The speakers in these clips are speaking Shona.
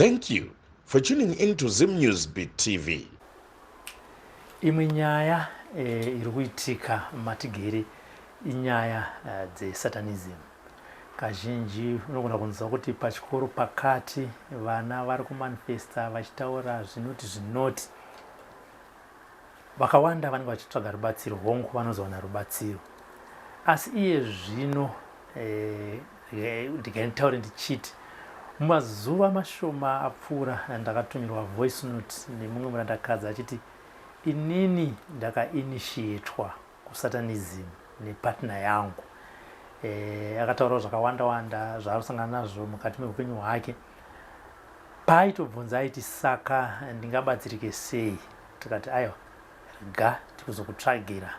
Thank you for tuning into Zim News Beat TV. Imwe nyaya iri kuitika matigere inyaya dzesatanism. Kazhinji unogona kunzwa kuti pachikoro pakati vana vari kumanifesta vachitaura zvinoti vakawanda vanenge vachitsvaga rubatsiro, hongu vanozowana rubatsiro. Asi iye zvino ndingaitaure ndichiti mumazuva mashoma apfuura ndakatumirwa voice note nemumwe murandakadzi achiti inini ndakainitiatwa kusatanism nepartner yangu. Akataurawo zvakawanda zvaari kusangana nazvo mukati meupenyu hwake. Paaitobvunza aiti saka ndingabatsirike sei? Tikati aiwa, rega tikuzokutsvagira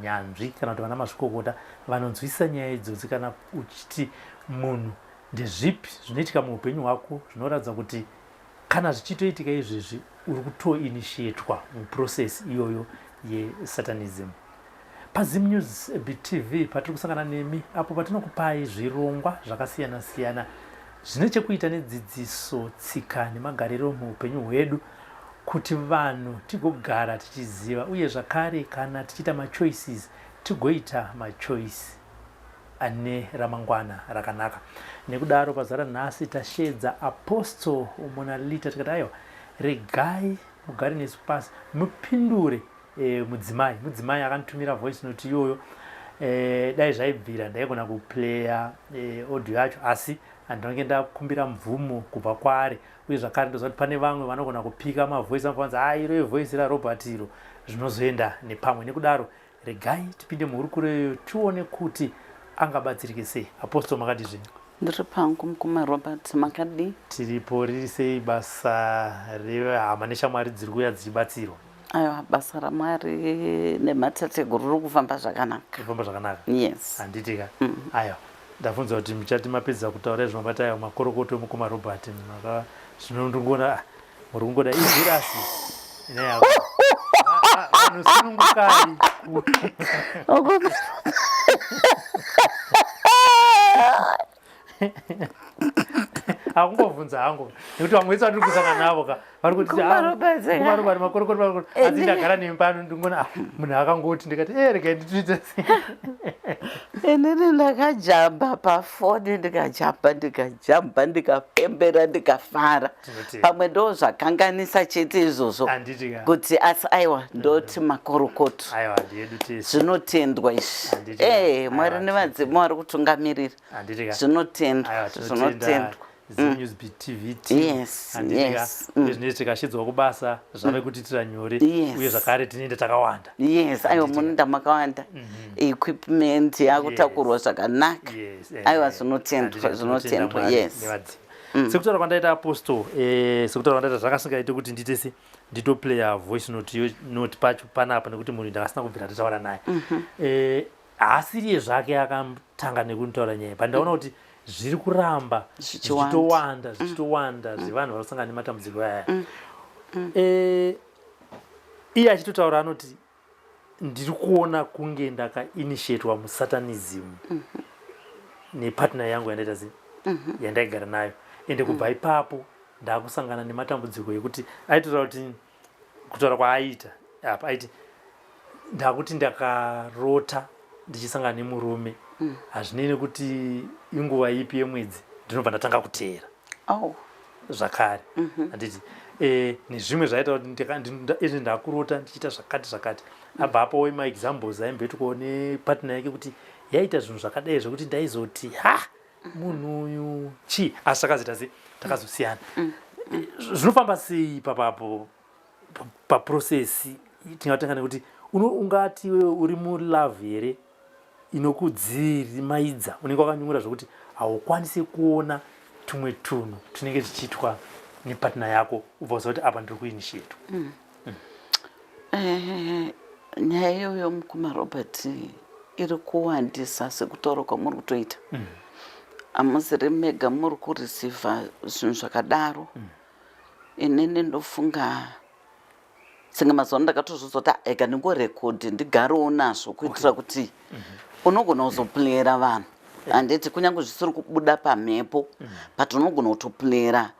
nyanzvi kana kuti vana mazvikokota vanonzwisa nyaya idzodzi. Kana uchiti munhu ndezvipi zvinoitika muupenyu hwako zvinoratidza kuti kana zvichitoitika izvezvi uri kutoinitiatwa muprocess iyoyo yesatanism. PaZim News Beat TV patiri kusangana nemi apo patinokupai zvirongwa zvakasiyana siyana zvine chekuita nedzidziso, tsika nemagariro muupenyu hwedu, kuti vanhu tigogara tichiziva, uye zvakare kana tichiita machoices tigoita machoice ane ramangwana rakanaka. Nekudaro pazara nhasi tashedza Apostle Monalita tikati aiwa, regai mugare nesu pasi mupindure mudzimai akanitumira voice note iyoyo. Dai zvaibvira ndaigona kuplaya audio yacho, asi handinge ndakumbira mvumo kubva kwaari, uye zvakare ndoziva kuti pane vamwe vanogona kupika mavoice anofanza iro voice raRobert iro zvinozoenda nepamwe. Nekudaro regai tipinde muhurukuro tione kuti angabatsirike sei. Apostle, makadi zvino? Ndiri pangu mukoma Robert, makadi? Tiripo. Riri sei basa rehama neshamwari dziri kuuya dzichibatsirwa? Aiwa, basa raMwari nematateguru riri kufamba zvakanaka. Kufamba zvakanaka? Yes. Handitika. Aiwa, ndabvunza kuti muchati mapedza kutaura zvinobata aiwa makorokoto emukoma Robert, zvino ndingoona muri kungoda ivhirasi ineya vanhu sunungukai. Akungobvunza hangu nekuti vamwe vedu vatiri kusangana navo vari kuti kumarobati makorokoro asi ndagara nemi pano ndingoona munhu akangoti ndikati regai ndituite inini ndakajamba pafoni, ndikajamba ndikapembera ndikafara. Pamwe ndo zvakanganisa chete izvozvo kuti asi aiwa ndoti makorokoto zvinotendwa izvi. Mwari nevadzima vari kutungamirira zvinotendwa. Zim News Beat TV zvinoitika tikashidzwa kubasa zvave kutiitira nyore, uye zvakare tinende takawanda. Aiwa, munoenda makawanda, equipment yakutakurwa zvakanaka. Aiwa, zvinotendwa. Sekutaura kwandaita Apostle, sekutaura kwandaita zvakasingaite kuti nditese nditoplaya voice note pacho panapa nekuti munhu ndakasina kubvira ndataura naye. Asi iye zvake akatanga nekunitaura nyaya pandaona kuti zviri kuramba zvichitowanda zvevanhu vari kusangana nematambudziko aya. Iye achitotaura anoti ndiri kuona kunge ndakainitiatwa musatanism nepartner yangu yandaigara nayo, ende kubva ipapo ndakusangana nematambudziko ekuti aitotaura kuti kutaura kwaaita apa aiti ndakuti ndakarota ndichisangana nemurume, hazvinei kuti inguva ipi yemwedzi ndinobva ndatanga kuteera zvakare. Handiti nezvimwe zvaita kuti ndakurota ndichiita zvakati. Abva apawo maexamples aimbetwa nepartner yake kuti yaita zvinhu zvakadai zvokuti ndaizoti munhu uyu chii, asi takazoita se takazosiyana. Zvinofamba sei papapo paprocess? Tingatenga nekuti ungati uri mulove here inokudzirimaidza, unenge wakanyungura zvokuti haukwanisi kuona tumwe tunhu tunenge tichiitwa nepartner yako ubva uziva kuti apa ndiri kuinitiatwa. Nyaya iyoyo mukoma Robert iri kuwandisa sekutaura kwamuri kutoita. Hamuziri mega muri kurisivha zvinhu zvakadaro. Inini ndofunga senge mazuva ndakatozvizoti ega ndingorekodhi ndigarewo nazvo kuitira kuti unogona kuzopulera vanhu. Handiti kunyange zvisiri kubuda pamhepo but unogona kutopulera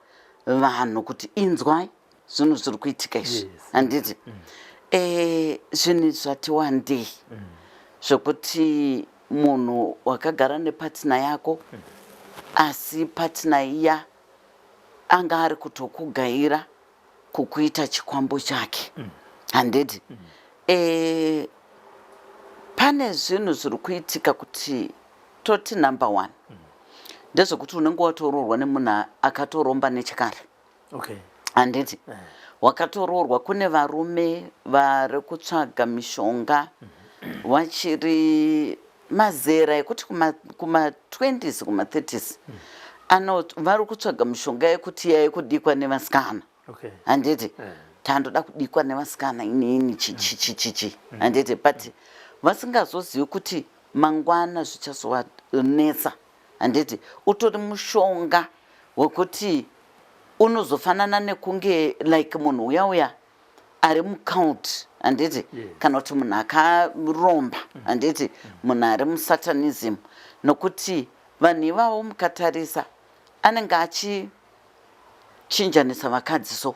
vanhu kuti inzwai zvinhu zviri kuitika izvi Yes. handiti zvinhu zvati wandei zvokuti munhu wakagara nepatina yako asi patina iya anga ari kutokugaira kukuita chikwambo chake handiti pane zvinhu zviri kuitika kuti toti number 1 ndezvekuti unenge watoroorwa nemunhu akatoromba nechekare Okay. handiti wakatoroorwa. Kune varume vari kutsvaga mishonga vachiri mazera ekuti kuma-20s kuma-30s vari kutsvaga mishonga yekuti yaikudikwa nevasikana Okay. handiti tandoda kudikwa nevasikana inini chichichichichi handiti but vasingazozivi kuti mangwana zvichazovanetsa handiti utori mushonga wekuti unozofanana nekunge like munhu uya ari mucount handiti kana kuti munhu akaromba handiti munhu ari musatanism nokuti vanhu ivavo mukatarisa anenge achinjanisa vakadzi so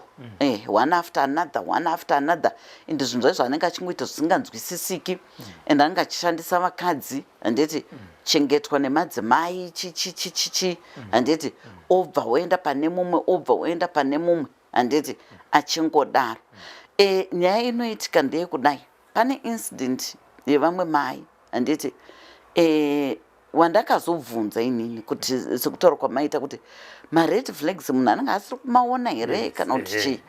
one after another ende zvinhu zvaizvo anenge achingoita zvisinganzwisisiki ende anenge achishandisa vakadzi handiti chengetwa nemadzimai chichichichichi handiti obva woenda pane mumwe handiti achingodaro nyaya inoitika ndeyekudai. Pane incident yevamwe mai handiti wandakazobvunza inini kuti sekutaura kwamaita kuti ma-red flags munhu anenge asiri kumaona here kana kuti chii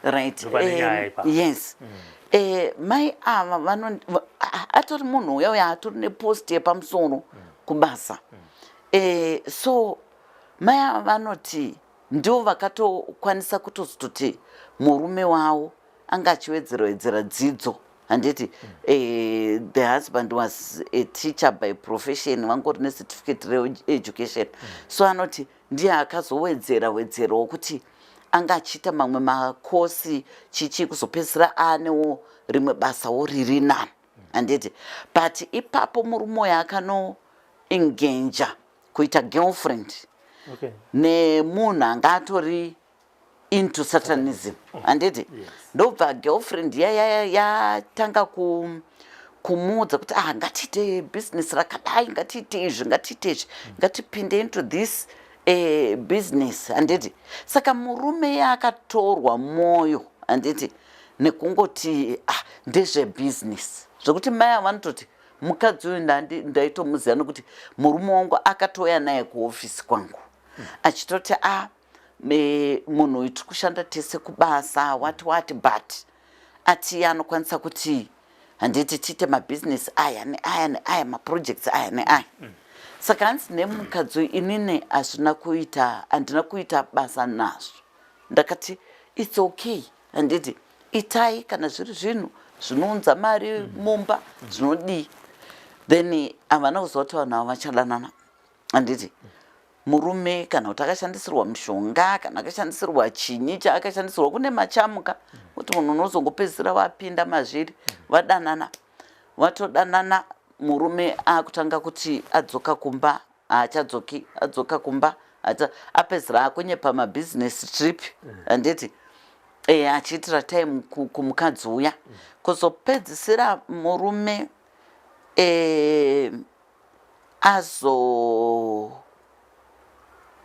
right yes mai ava atori munhu uya atori nepost yepamusoro kubasa so mai ava vanoti ndivo vakatokwanisa kutozototi murume wavo anga achiwedzera dzidzo handiti the husband was a teacher by profession vangori necertificate re-education so anoti ndiye akazowedzerawo kuti anga achiita mamwe makosi chichi kuzopedzisira anewo rimwe basawo riri nani handiti but ipapo murume uyo akanoengenja kuita girlfriend nemunhu anga atori into satanism handiti ndobva girlfriend yatanga kumuudza kuti ngatiite business rakadai ngatiite izvi ngatipinde into this business handiti saka murume akatorwa mwoyo handiti nekungoti ndezvebusiness zvokuti mai avanototi mukadzi uyu ndaitomuziva nokuti murume wangu akatouya naye kuofisi kwangu achitoti munhu uyu tiri kushanda tese kubasa wati but ati anokwanisa kuti handiti tiite mabhizinesi aya neaya maprojects aya neaya saka hanzi nemukadzi uyu inini handina kuita basa nazvo ndakati its okay handiti itai kana zviri zvinhu zvinounza mari mumba zvinodii then havana kuziva kuti vanhu ava vachadanana handiti murume kana kuti akashandisirwa mushonga kana akashandisirwa chinyi chaakashandisirwa kune machamuka kuti munhu unozongopedzisira vapinda mazviri vadanana vatodanana murume akutanga kuti adzoka kumba haachadzoki adzoka kumba apedzisira akunyepa mabhizinesi trip handiti achiitira time kumukadzi uya kuzopedzisira murume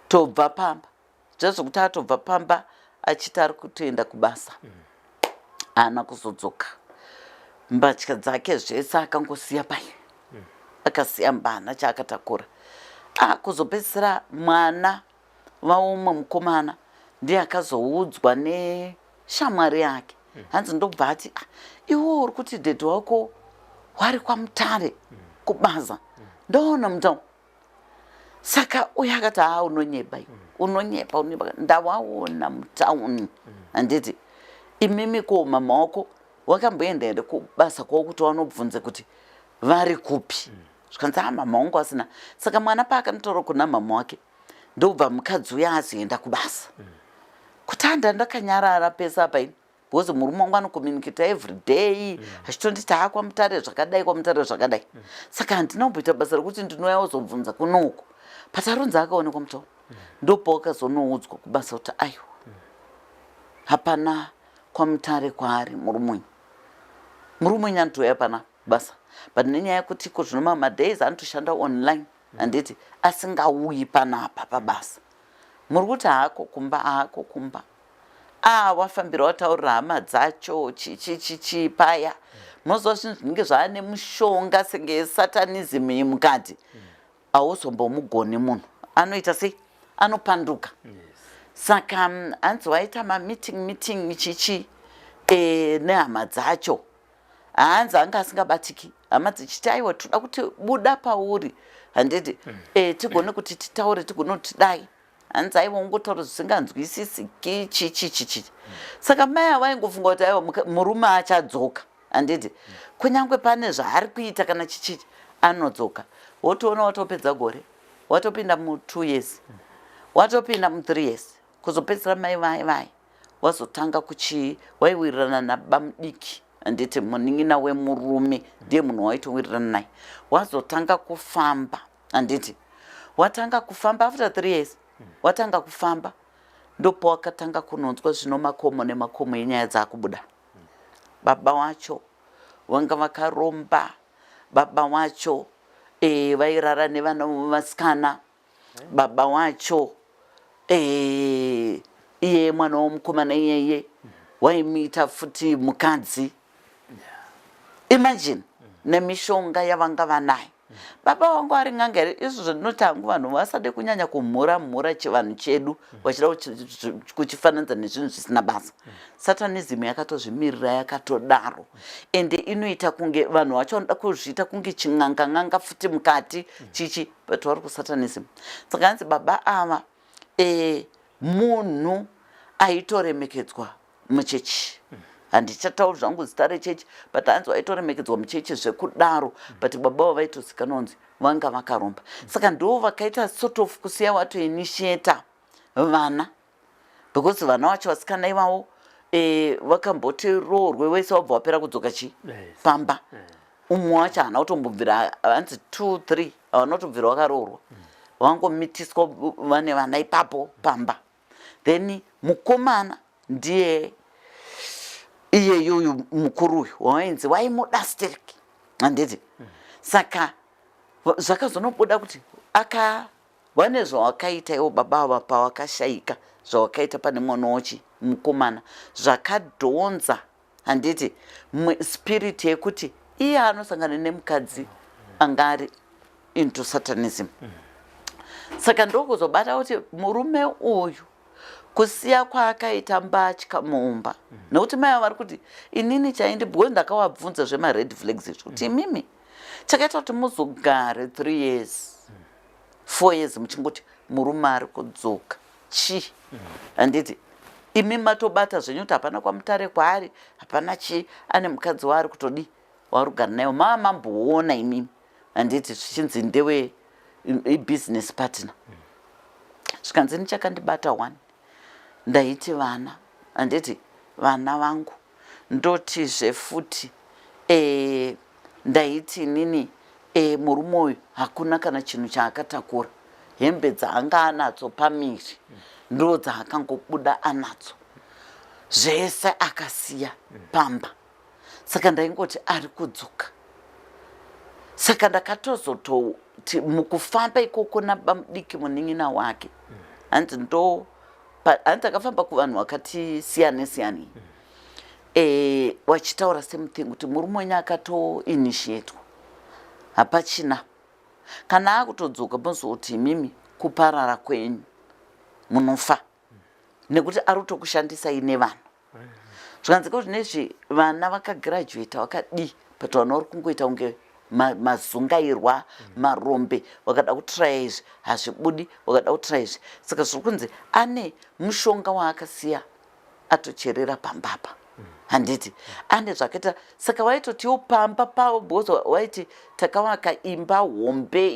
tobva pamba zvezvokuti atobva pamba achiti ari kutoenda kubasa haana kuzodzoka mbatya dzake zvese akangosiya pai akasiya mbana chaakatakura kuzopedzisira mwana vaumwe mukomana ndiye akazoudzwa neshamwari yake hanzi ndobva ati iwo uri kuti dhedhi wako wari kwamutare kubasa ndoona mutau saka uye akati unonyepa ndawaona mutauni handiti imimi ko mama wako wakamboenda here kubasa kwavo kuti wanobvunze kuti vari kupi zvikanzi mama wangu asina saka mwana paakanotaura kuna mama wake ndobva mukadzi uya azoenda kubasa kuti ndakanyarara pesa apa ini because murume wangu anokommunicata every day achitonditi kwamutare zvakadai saka handina kumboita basa rekuti ndinouya uzobvunza kunoko pataronzi akaonekwa mutau ndopa wakazonoudzwa kubasa kuti aiwa hapana kwamutare kwaari murumunyi anotouya pana basa but nenyaya yekuti iko zvino madays anotoshanda online handiti asingauyi panapa pabasa muri kuti haako kumba wafambira wataurira hama dzacho chichichichi paya munozova zvinhu zvinenge zvaane mushonga senge satanism yemukati hauzombomugoni munhu anoita sei anopanduka saka hanzi waita meeting chichi nehama dzacho hanzi anga asingabatiki hama dzichiti aiwa toda kuti buda pauri handiti tigone kuti titaure tigone kuti dai hanzi aiwa ungotaura zvisinganzwisisiki chichichichi saka mai avaingofunga kuti aiwa murume achadzoka handiti kunyange pane zvaari kuita kana chichichi anodzoka wotoona watopedza gore watopinda mu2 years watopinda mu3 years kuzopedzera mai vai wazotanga waiwirirana nabamudiki handiti munin'ina wemurume ndiye munhu waitowirirana naye wazotanga kufamba handiti watanga kufamba after 3 years watanga kufamba ndopo wakatanga kunonzwa zvino makomo nemakomo enyaya dzakubuda baba wacho vanga vakaromba baba wacho vairara nevana vasikana baba wacho iye mwana womukomana iyeye waimuita futi mukadzi imagine nemishonga yavanga vanayo baba wangu ari ngangere izvo zvandinoti hangu vanhu vasade kunyanya kumhura chivanhu chedu vachida kuchifananidza nezvinhu zvisina basa satanism yakatozvimirira yakatodaro ende inoita kunge vanhu vacho vanoda kuzviita kunge chin'anga futi mukati chichi but vari kusatanism saka hanzi baba ava munhu aitoremekedzwa muchechi handichatauri zvangu zita rechechi but hanzi waitoremekedzwa muchechi zvekudaro but baba vavo vaitozikanwa kunzi vanga vakaromba saka ndo vakaita sort of kusiya watoinitiata vana because vana vacho vasikana ivavo vakamboti roorwe wese wabva wapera kudzoka pamba umwe wacho haana kutombobvira hanzi 2-3 haana kutobvira wakaroorwa wangomitiswa vane vana ipapo pamba then mukomana ndiye iyeyuyu mukuru uyu wainzi waimudastiriki handiti saka zvakazonobuda kuti vane zvawakaita iwo baba ava pawakashayika zvawakaita pane mwana wachi mukomana zvakadhonza handiti spirit yekuti iye anosangana nemukadzi angari into satanism saka ndokuzobata kuti murume uyu kusiya kwaakaita mbatya mumba nokuti mai vari kuti inini chaindibwe ndakawabvunza zvemared flags izvo kuti imimi chakaita kuti muzogare 3 years 4 years muchingoti murume ari kudzoka handiti imi matobata zvenyu kuti hapana kwamutare kwaari hapana ane mukadzi waari kutodi warugara nayo mamamboona imimi handiti zvichinzi ndewe business partner zvikanzi nichakandibata 1 ndaiti vana handiti vana vangu ndotizve futi ndaiti nini murume uyu hakuna kana chinhu chaakatakura hembe dzaanga anadzo pamiri ndo dzaakangobuda anadzo zvese akasiya pamba saka ndaingoti ari kudzoka saka ndakatozototi mukufamba ikoko nabamudiki munin'ina wake hanzi hanzi akafamba kuvanhu vakati siyane wachitaura something kuti murume wenyu akatoinitiatwa hapachina kana akutodzoka muzoti imimi kuparara kwenyu munofa nekuti ari kutokushandisai nevanhu zvikanzika zvinezvi vana vakagirajuata vakadii but vana vari kungoita kunge mazungairwa marombe wakada kutraya izvi hazvibudi wakada kutraya izvi saka zviri kunzi ane mushonga waakasiya atocherera pambapa handiti ane zvakaita saka waitotiwo pamba pavo because waiti takavaka imba hombe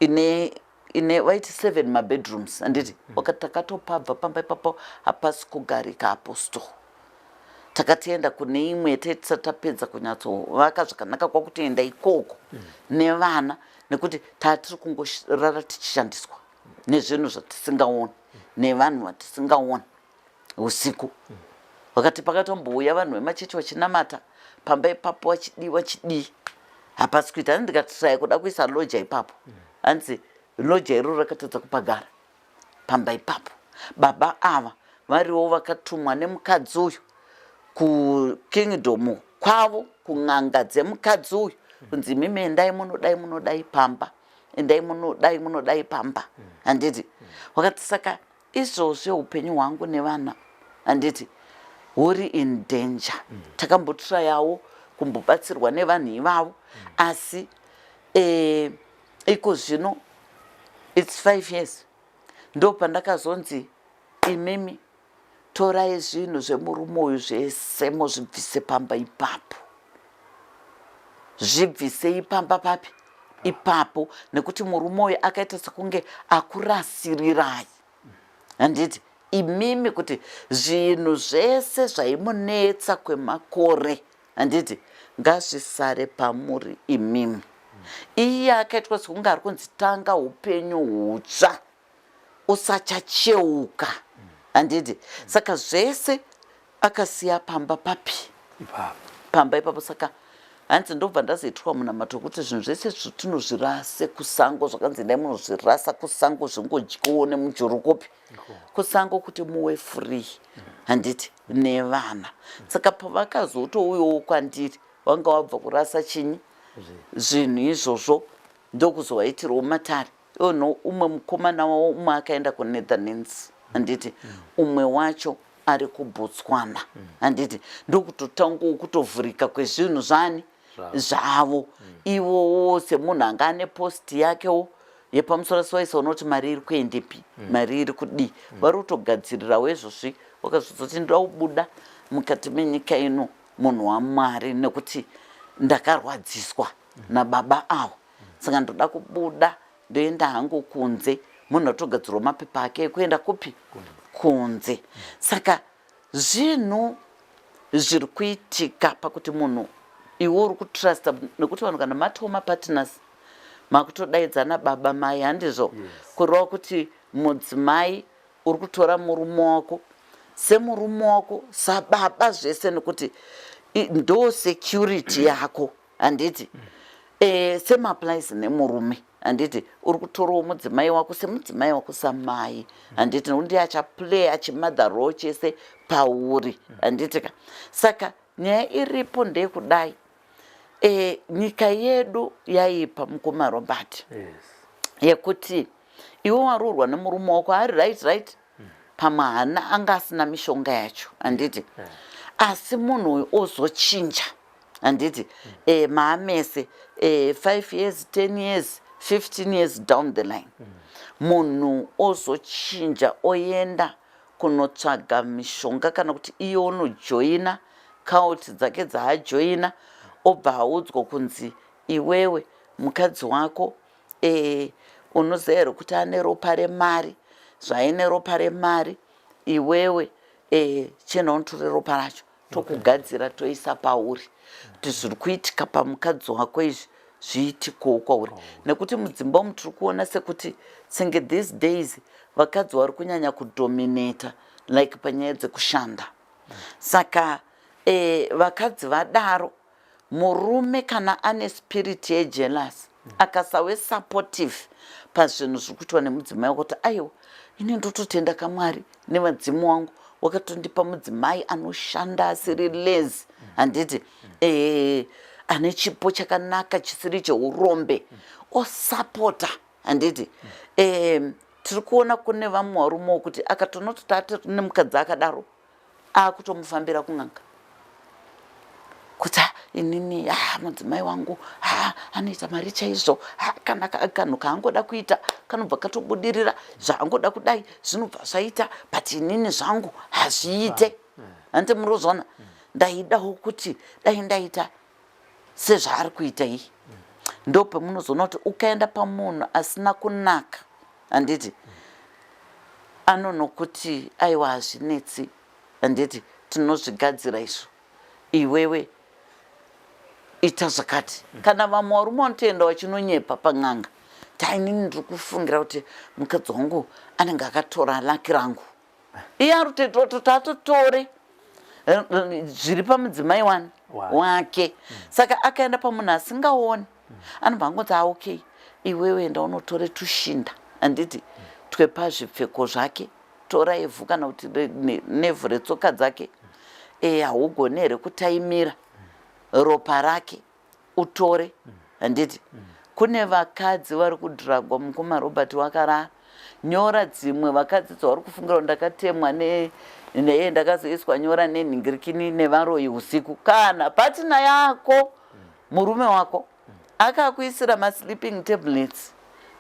ine waiti 7 mabedrooms handiti wakati takatopabva pamba ipapo hapasi kugarika apostol takatienda kune imwe tisati tapedza kunyatsovaka zvakanaka kwakutoenda ikoko nevana nekuti tatiri kungorara tichishandiswa nezvinhu zvatisingaoni nevanhu vatisingaoni usiku. Wakati pakatomboya vanhu vemachechi vachinamata pamba ipapo wachidii hapasi kuita. Ndikatrai kuda kuisa loja ipapo, hanzi loja iroro rakatadza kupagara pamba ipapo. Baba ava variwo vakatumwa nemukadzi uyu kukingdom kwavo, kun'anga dzemukadzi uyu, kunzi mimi endai munodai pamba, endai munodai pamba. Handiti wakati saka izvozvo upenyu hwangu nevana handiti huri in danger. Takambotrayawo kumbobatsirwa nevanhu ivavo, asi iko zvino it's 5 years ndo pandakazonzi imimi torai zvinhu zvemurume uyu zvese muzvibvise pamba ipapo. Zvibvisei pamba papi ipapo, nekuti murume uyu akaita sekunge akurasirirai. Handiti imimi kuti zvinhu zvese zvaimunetsa kwemakore, handiti ngazvisare pamuri imimi. Iye akaitwa sekunge ari kunzi tanga upenyu hutsva, usachacheuka. Handiti saka zvese akasiya pamba papi pamba ipapo. Saka hanzi ndobva ndazoitwa munamato kuti zvinhu zvese zvatinozvirase kusango, zvakanzi dai munozvirasa kusango zvingodyiwo nemujurukopi kusango kuti muwe free. Handiti nevana. Saka pavakazotouyawo kwandiri wanga wabva kurasa chinyi zvinhu izvozvo, ndokuzovaitirwo matare. Ono umwe mukomana wavo umwe akaenda kuNetherlands, handiti umwe wacho ari kuBotswana. Handiti ndokutotangawo kutovhurika kwezvinhu zvavo. Ivo wose munhu anga ane posti yakewo yepamusoro siwaisa unoti mari iri kuendepi, mari iri kudii. Vari kutogadzirirawo izvozvi. Wakazoti ndoda kubuda mukati menyika ino munhu waMwari, nekuti ndakarwadziswa nababa avo. Saka ndoda kubuda ndoenda hangu kunze. Munhu atogadzirwa mapepa ake ekuenda kupi kunze. Saka zvinhu zviri kuitika pakuti munhu iwe uri kutrusta, nekuti vanhu kana matoma partners makutodaidzana baba mai, handizvo? Kureva kuti mudzimai uri kutora murume wako semurume wako sababa zvese, nekuti ndo security yako. Handiti semaapplies nemurume. Handiti uri kutorawo mudzimai wako semudzimai wako samai. Handiti nokuti achaplay achimadha role chese pauri. Handiti saka nyaya iripo ndeyekudai. Nyika yedu yaipa mukoma Robert yekuti iwe warurwa nemurume wako ari right pamwe hana anga asina mishonga yacho. Handiti asi munhu uyu ozochinja. Handiti maamese 5 years 10 years 15 years down the line, munhu ozochinja oenda kunotsvaga mishonga, kana kuti iye unojoina kauti dzake dzaajoina, obva audzwa kunzi iwewe mukadzi wako unoziva here kuti ane ropa remari, zvaine ropa remari, iwewe chena unotore ropa racho tokugadzira toisa pauri. Kuti zviri kuitika pamukadzi wako izvi zviitikowo kwauri. Nekuti mudzimba umu tiri kuona sekuti senge these days vakadzi vari kunyanya kudominata like panyaya dzekushanda. Saka vakadzi vadaro, murume kana ane spirit yejealous akasawe supportive pazvinhu zviri kuitwa nemudzimai wako, kuti aiwa ini ndototenda kaMwari nevadzimu wangu wakatondipa mudzimai anoshanda asiri lazy. Handiti ane chipo chakanaka chisiri cheurombe osapota. Handiti tiri kuona kune vamwe varume wokuti akatonototi atiri nemukadzi akadaro akutomufambira kun'anga kuti inini mudzimai wangu anoita mari chaizvo, kana kanhu kaangoda kuita kanobva katobudirira, zvaangoda kudai zvinobva zvaita, but inini zvangu hazviite. Handiti murozvaona, ndaidawo kuti dai ndaita sezvaari kuita iyi. Ndo pamunozoona kuti ukaenda pamunhu asina kunaka, handiti anonokuti aiwa hazvinetsi, handiti tinozvigadzira izvo, iwewe ita zvakati. Kana vamwe varume vanotoenda vachinonyepa pan'anga, tainini ndiri kufungira kuti mukadzi wangu anenge akatora laki rangu, iye ari kuti atotore zviri pamudzimai wake. Saka akaenda pamunhu asingaoni anobva angoti okay, iwewe enda unotore tushinda handiti twepazvipfeko zvake, tora ivhu kana kuti nevhu retsoka dzake, haugoni here kutaimira ropa rake utore handiti. Kune vakadzi vari kudhiragwa mukoma Robert wakarara, nyora dzimwe vakadzi dzavari kufungira ndakatemwa ndakazoiswa nyora nenhingirikini nevaroyi usiku. Kana patina yako murume wako akakuisira masleeping tablets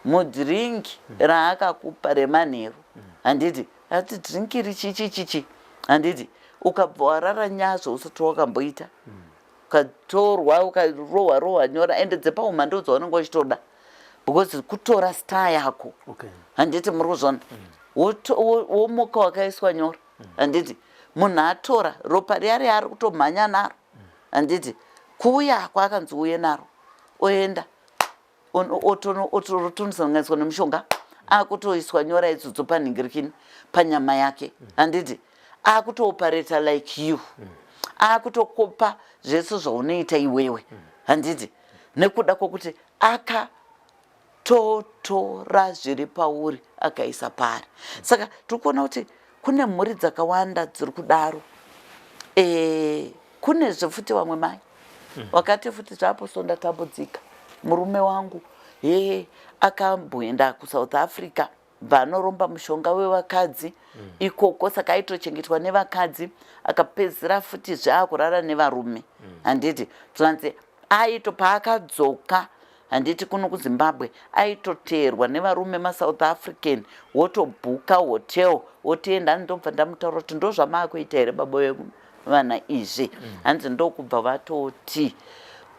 mudhiringi raakakupa remanheru handiti, ati dhiringi richichichichi handiti, ukabva warara nyazvo usati wakamboita, ukatorwa ukarohwa nyora ende dzepauma ndo dzaunenge uchitoda because kutora star yako handiti. muri kuzvona womuka wakaiswa nyora handiti, munhu atora ropa riya ari kutomhanya naro handiti, kuuya kwaakanzi uye naro oenda otonosanganiswa nemushonga akutoiswa nyora idzodzo panhingirikini panyama yake handiti, akutooperator like you, akutokopa zvese zvaunoita iwewe handiti, nekuda kwokuti akatotora zviri pauri akaisa pari. Saka tiri kuona kuti kune mhuri dzakawanda dziri kudaro. Kune zvefuti vamwe mai wakati futi zvapo sondatambudzika, murume wangu akamboenda kuSouth Africa vanoromba mushonga wevakadzi ikoko, saka aitochengetwa nevakadzi akapedzisira futi zvaakurara nevarume handiti. Zvanzi aito paakadzoka handiti kuno kuZimbabwe aitoteerwa nevarume maSouth African, wotobhuka hotel wotoenda. Ndobva ndamutaura kuti ndo zvamaakuita here baba vevana izvi, hanzi ndokubva vatoti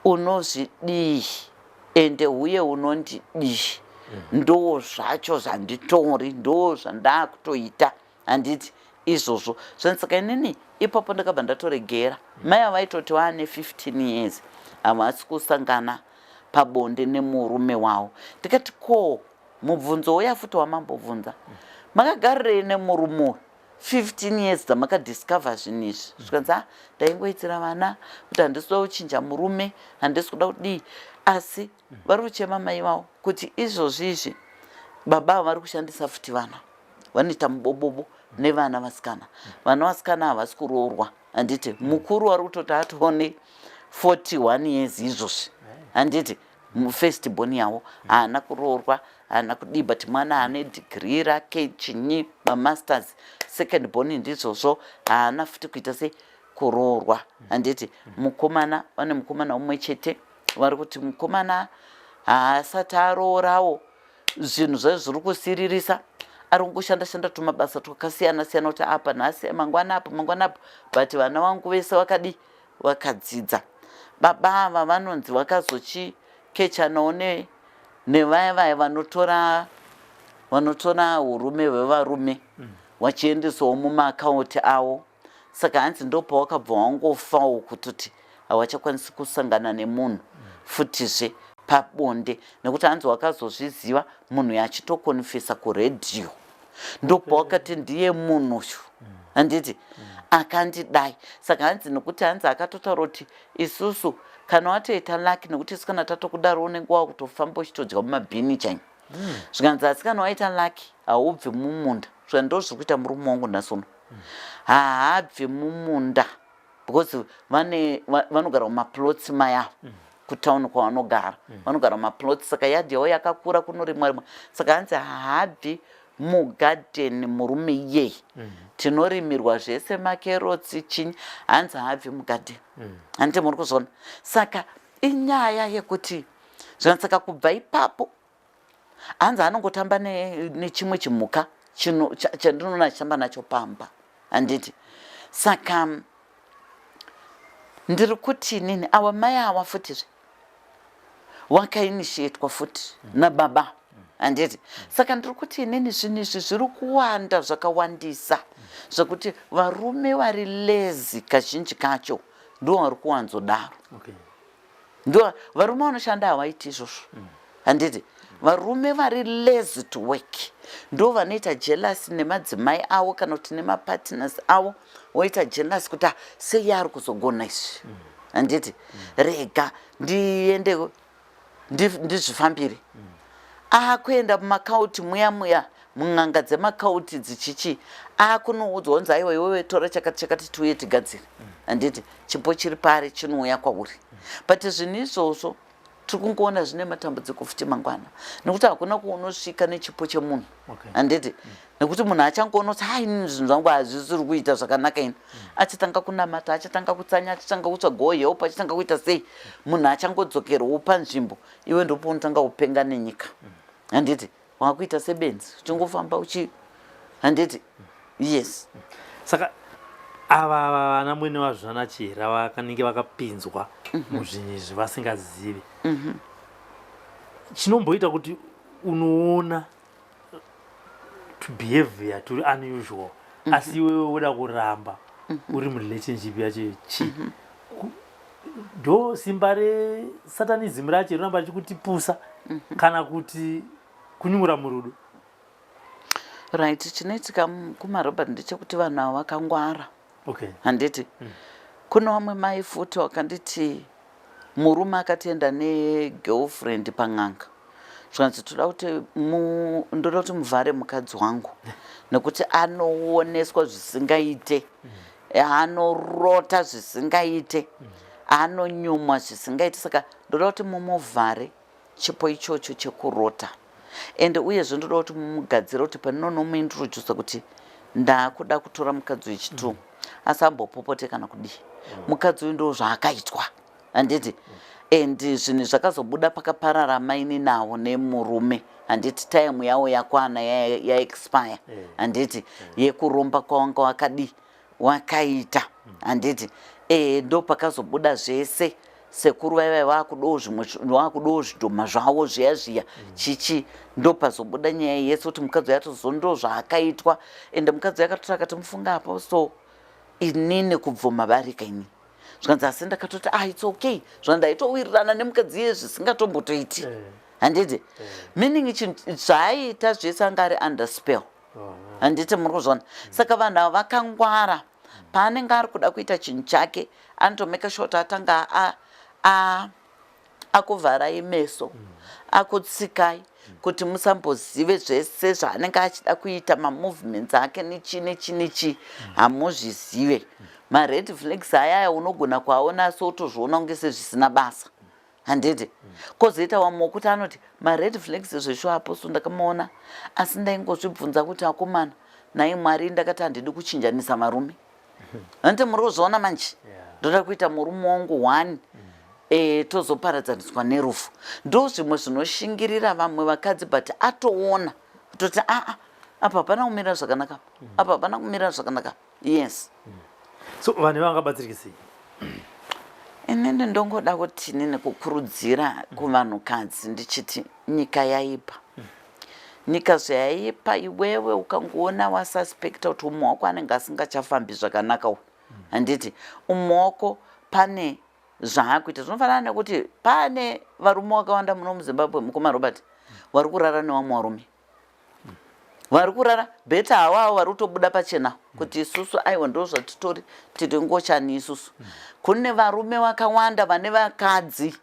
unozvidii ende uye unondidii, ndo zvacho zvanditori, ndo zvandakutoita handiti izvozvo. Saka inini ipapo ndakabva ndatoregera. Mai avaitoti vaane 15 years havasi kusangana pabonde nemurume wavo. Ndikati ko mubvunzo uya futi wamambobvunza, makagarire nemurume 15 years dzamakadiscover zvinhu izvi, zvikanzi ndaingoitira vana kuti handisi kuda kuchinja murume, handisi kuda kudii, asi vari kuchema mai vavo kuti izvozvizvi baba vari kushandisa futi vana, vanoita mubobobo nevana vasikana. Vana vasikana havasi kuroorwa handiti, mukuru wari kutoti atone 41 years izvozvi handiti, first born yavo haana kuroorwa haana kudii, but mwana ane degree rake chinyi mamasters, second born ndizvozvo haana futi kuita se kuroorwa handiti. Mukomana vane mukomana umwe chete vari kuti mukomana haasati aroorawo zvinhu zvaizvo zviri kusiririsa, ari kungoshanda tumabasa twakasiyana siyana kuti apa nhasi mangwana apo mangwana apo, but vana vangu vese vakadii vakadzidza. Baba ava vanonzi vakazochikechanawo nevaya vanotora urume hwevarume vachiendesawo mumaakaunti avo. Saka hanzi ndopa wakabva wangofawo kutoti havachakwanisi kusangana nemunhu futizve pabonde, nekuti hanzi wakazozviziva munhu yachitokonfesa kuredhiyo. Ndopa wakati ndiye munhu uyu handiti akandidai. Saka hanzi nekuti hanzi akatotaura kuti isusu kana watoita laki, nekuti isu kana tatokudaro unenge wakutofamba uchitodya mumabhini chaimo. Zvikanzi asi kana waita laki haubvi mumunda. Zvika ndo zviri kuita murume wangu nhasi uno, haabvi mumunda because vanogara mumaplots mayavo kutauni kwavanogara, vanogara mumaplots. Saka yadhi yavo yakakura kunorimwa rimwe, saka hanzi haabvi mugadheni murume iyeye. Tinorimirwa zvese makerotsi chinyi, hanzi haabvi mugadheni handiti. muri kuzvona. Saka inyaya yekuti zvansaka kubva ipapo hanzi anongotamba nechimwe chimuka chandinoona achitamba nacho pamba handiti. Saka ndiri kuti nini ava mai ava futizve wakainitiatwa futi nababa handiti. Saka ndiri kuti inini zvinhu izvi zviri kuwanda zvakawandisa, zvokuti varume vari lezi kazhinji kacho ndo vari kuwanzodaro. Ndo varume vanoshanda havaiti izvozvo handiti. Varume vari lazy to work ndo vanoita jealous nemadzimai avo kana kuti nemapartners avo woita jealous kuti sei ari kuzogona izvi handiti rega ndiende ndizvifambire akuenda mumakauti muya mun'anga dzemakauti dzichichi akunoudzwa unzi aiwa iwewe tora chakati tiuye tigadzire handiti chipo chiri pari chinouya kwauri but zvinhu izvozvo tiri kungoona zvine matambudziko futi mangwana nekuti hakuna kuunosvika nechipo chemunhu handiti nekuti munhu achangoonoti zvinhu zvangu hazvisiri kuita zvakanaka ino achatanga kunamata achatanga kutsanya achatanga kutsvaga help achatanga kuita sei munhu achangodzokerwawo panzvimbo iwe ndopo unotanga kupenga nenyika handiti wakuita sebenzi uchingofamba handiti yes saka ava vana mwene wazvana chera vakanenge vakapinzwa muzvinhu izvi vasingazivi chinomboita kuti unoona behavior turi unusual asi iwewe woda kuramba uri murelationship yacho chi ndo simba resatanism racho rinamba richikutipusa kana kuti kunyura murudo right chinoitika kumarobert ndechekuti vanhu ava vakangwara handiti kuna vamwe mai futi wakanditi murume akatienda negirlfriend pan'anga zvanzi toda kuti ndoda kuti muvhare mukadzi wangu nekuti anooneswa zvisingaite anorota zvisingaite anonyumwa zvisingaite saka ndoda kuti mumuvhare chipo ichocho chekurota ende uyezve ndoda kuti mumugadzira kuti paninonomuintrodusa kuti ndakuda kutora mukadzi wechitu asi ambopopote kana kudii mukadzi uyu ndo zvaakaitwa handiti and zvinhu zvakazobuda pakaparara maini nawo nemurume handiti time yavo yakwana yaexpire handiti yekuromba kwawanga wakadii wakaita handiti ndo pakazobuda zvese sekuru vaivai vakudowo zvidhoma zvavo zviya chichi ndo pazobuda nyaya yese kuti mukadzi yatozo ndo zvaakaitwa ende mukadzi yakatotora akati mufunga apa so inini kubvuma varika ini zvanzi asi ndakatoti it's okay zvandaitowirirana nemukadzi iye zvisingatombotoiti handiti meaning zvaaita zvese anga ari under spell handiti muri kuzvona saka vanhu ava vakangwara paanenge ari kuda kuita chinhu chake anotomeka shoti atanga akuvharai meso akutsikai kuti musambozive zvese zvaanenge achida kuita mamovements ake nechi hamuzvizive mared flags ayaya unogona kuaona asi utozviona kunge sezvisina basa handiti kozoita wamwe wekuti anoti mared flags zvesho aposo ndakamaona asi ndaingozvibvunza kuti akomana nai mwari ndakati handidi kuchinjanisa marume handiti muri kuzviona manje ndoda kuita murume wangu 1 tozoparadzaniswa nerufu ndo zvimwe zvinoshingirira vamwe vakadzi but atoona kutoti apa hapana kumira zvakanaka apa hapana kumira zvakanaka yes so vanhu vangabatsirike sei inini ndongoda kuti nini kukurudzira kuvanhukadzi ndichiti nyika yaipa nyika zvayaipa iwewe ukangoona wasuspecta kuti umwe wako anenge asingachafambi zvakanaka handiti umwe wako pane zvaakuita zvinofanana nekuti pane varume vakawanda muno muzimbabwe mukoma robert vari kurara nevamwe varume vari kurara bheta hawavo vari kutobuda pachena kuti isusu aiwa ndo zvatitori tiri ngochani isusu kune varume vakawanda vane vakadzi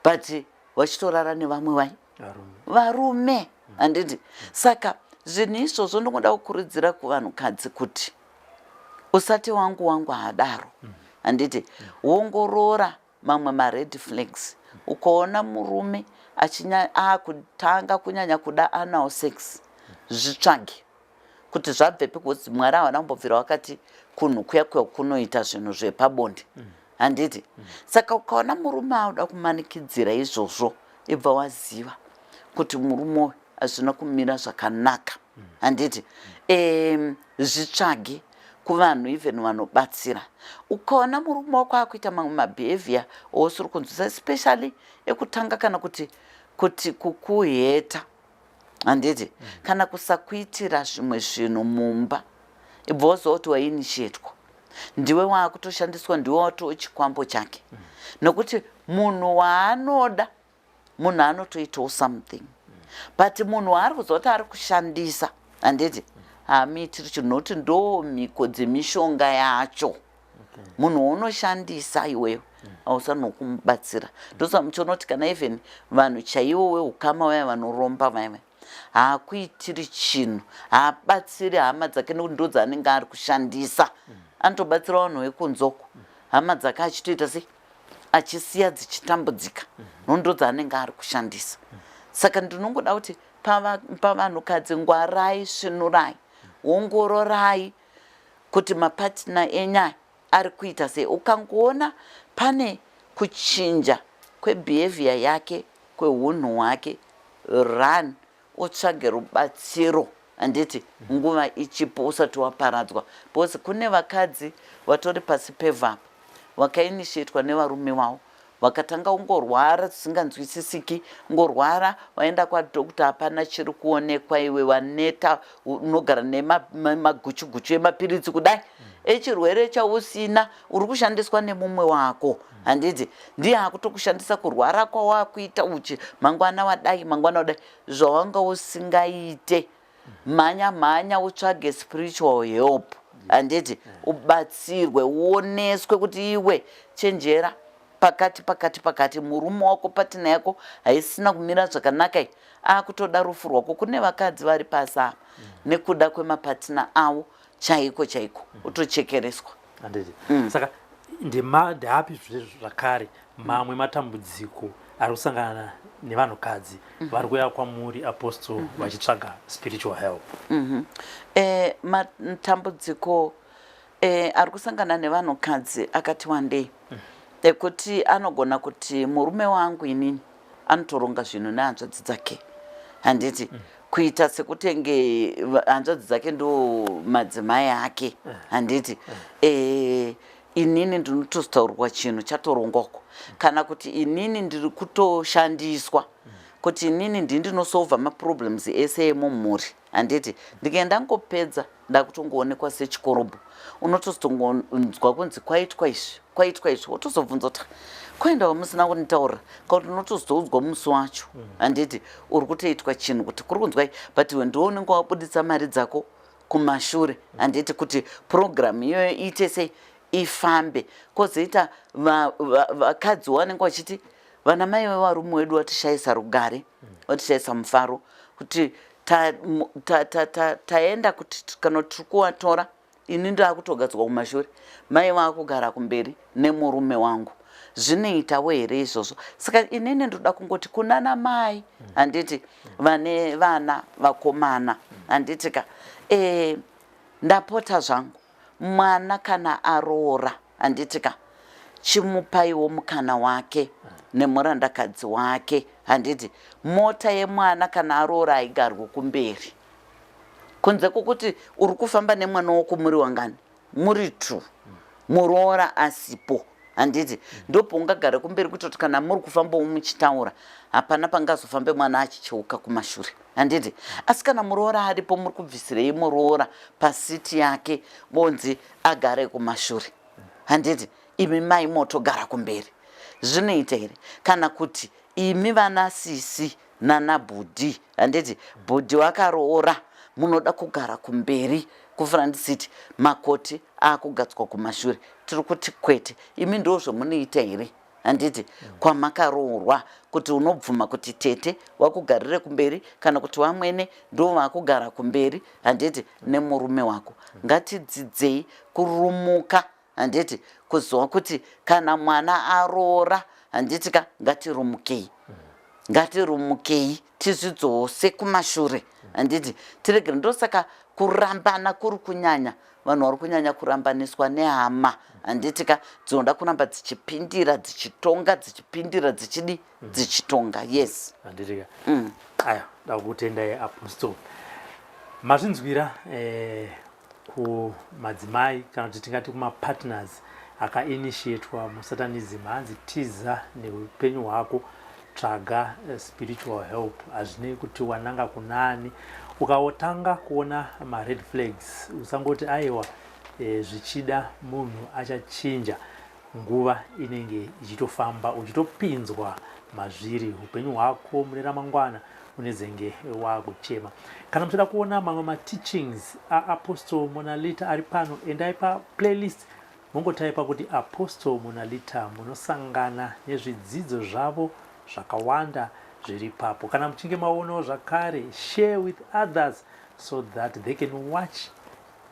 but vachitorara nevamwe varume handiti saka zvinhu izvozvo ndingoda kukurudzira kuvanhukadzi kuti usati wangu hadaro handiti ongorora mamwe mared flags ukaona murume akutanga kunyanya kuda anal sex zvitsvage kuti zvabvepi kuti mwari havana kumbobvira wakati kunhu kuya kunoita zvinhu zvepabonde handiti saka ukaona murume auda kumanikidzira izvozvo ibva waziva kuti murume uyu hazvina kumira zvakanaka handiti zvitsvage kuvanhu even vanobatsira ukaona murume wako akuita mamwe mabehavior osiri kunzwisa especially ekutanga kana kuti kukuheta handiti kana kusakuitira zvimwe zvinhu mumba ibva waziva kuti wainitiatwa ndiwe waakutoshandiswa ndiwe watoo chikwambo chake nokuti munhu waanoda munhu anotoitawo something but munhu ari kuzoti ari kushandisa handiti hamitiri chinoti ndo mhiko dzemishonga yacho munhu unoshandisa iwewe ausano kumubatsira ndosa muchonoti kana even vanhu chaivo weukama vaya vanoromba vaya haakuitiri chinhu haabatsiri hama dzake nekuti ndo dzaanenge ari kushandisa anotobatsira vanhu vekunzoko hama dzake achitoita sei achisiya dzichitambudzika nondo dzaanenge ari kushandisa saka ndinongoda kuti pavanhukadzi ngwarai svinurai ongororai kuti mapatina enyaya ari kuita sei ukangoona pane kuchinja kwebehavior yake kweunhu hwake run utsvage rubatsiro handiti nguva ichipo usati waparadzwa because kune vakadzi vatori pasi pevapa vakainitiatwa nevarume wavo vakatanga ungorwara dzisinganzwisisiki ngorwara waenda kwadhokta hapana chiri kuonekwa iwe waneta unogara nemaguchuguchu emapiritsi kudai echirwere chausina uri kushandiswa nemumwe wako handiti ndiye akutokushandisa kurwara kwawakuita uchi mangwana wadai mangwana wadai zvawanga usingaite mhanya utsvage spiritual help handiti ubatsirwe uoneswe kuti iwe chenjera pakati murume wako patina yako haisina kumira zvakanaka akutoda rufu rwako kune vakadzi vari pasa nekuda kwemapatina avo chaiko utochekereswa saka ndehapi zvakare mamwe matambudziko ari kusangana nevanhukadzi vari kuuya kwamuri apostle vachitsvaga spiritual help matambudziko ari kusangana nevanhukadzi akati wandei ekuti anogona kuti murume wangu inini anotoronga zvinhu nehanzvadzi dzake handiti kuita sekutenge hanzvadzi dzake ndo madzimai ake handiti inini ndinotozitaurwa chinhu chatorongwako kana kuti inini ndiri kutoshandiswa kuti inini ndinosolva maproblems ese emumhuri handiti ndikaenda ngopedza ndakutongoonekwa sechikorobho unotozotongonzwa kunzi kwaitwa izvi wotozobvunza kuti kwaendawo musina kunitaurira kauti unotozoudzwa musi wacho handiti uri kutoitwa chinhu kuti kuri kunzwa but iwe ndiwo unenge wabudisa mari dzako kumashure handiti kuti programu iyoyo iite sei ifambe kwozoita vakadzi vanenge vachiti vana mai vevarume wedu watishayisa rugare watishayisa mufaro kuti taenda kuti kana tiri kuvatora ini ndakutogadzwa kumashure mai vakugara kumberi nemurume wangu zvinoitawo here izvozvo saka inini ndoda kungoti kunana mai handiti vane vana vakomana handitika ndapota zvangu mwana kana aroora handitika chimupaiwo mukana wake nemurandakadzi wake handiti mota yemwana kana aroora haigarwi kumberi kunze kwokuti uri kufamba nemwana wako muri wangani muri tu muroora asipo handiti ndopo ungagara kumberi kutoti kana muri kufambawo muchitaura hapana pangazofambe mwana achicheuka kumashure handiti asi kana muroora aripo muri kubvisirei muroora pasiti yake bonzi agare kumashure handiti imi mai motogara kumberi zvinoita here kana kuti imi vana sisi nanabhudhi handiti bhudhi wakaroora munoda kugara kumberi kufana ndisiti makoti akugadzwa kumashure tiri kuti kwete imi ndo zvamunoita here handiti kwamakaroorwa kuti unobvuma kuti tete wakugarire kumberi kana kuti vamwene ndo vakugara kumberi handiti nemurume wako ngatidzidzei kurumuka handiti kuziva kuti kana mwana aroora handitika ngatirumukei tizvidzose kumashure handiti tiregere ndosaka kurambana kuri kunyanya vanhu vari kunyanya kurambaniswa nehama handitika dzinoda kuramba dzichipindira dzichitonga dzichipindira dzichitonga yes handitika aya ndakutendai apostle mazvinzwira kumadzimai kana kuti tingati kumapartners akainitiatwa musatanism hanzi tiza neupenyu hwako tsvaga spiritual help hazvinei kuti wananga kunani ukatanga kuona mared flags usangoti aiwa zvichida munhu achachinja nguva inenge ichitofamba uchitopinzwa mazviri upenyu hwako mune ramangwana unezenge wakuchema. Kana muchida kuona mamwe ma-teachings aApostle Monalita ari pano, endai pa-playlist mungotaipa kuti Apostle Monalita, munosangana nezvidzidzo zvavo zvakawanda zviri papo. Kana muchinge maonawo zvakare, share with others so that they can watch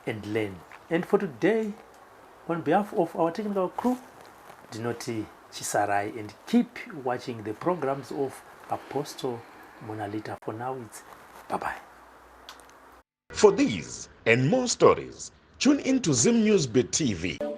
and learn. And for today, on behalf of our technical crew, Dinoti Chisarai, and keep watching the programs of Apostle Monalita. For now, it's bye-bye. For these and more stories, tune in to Zim News Bit TV.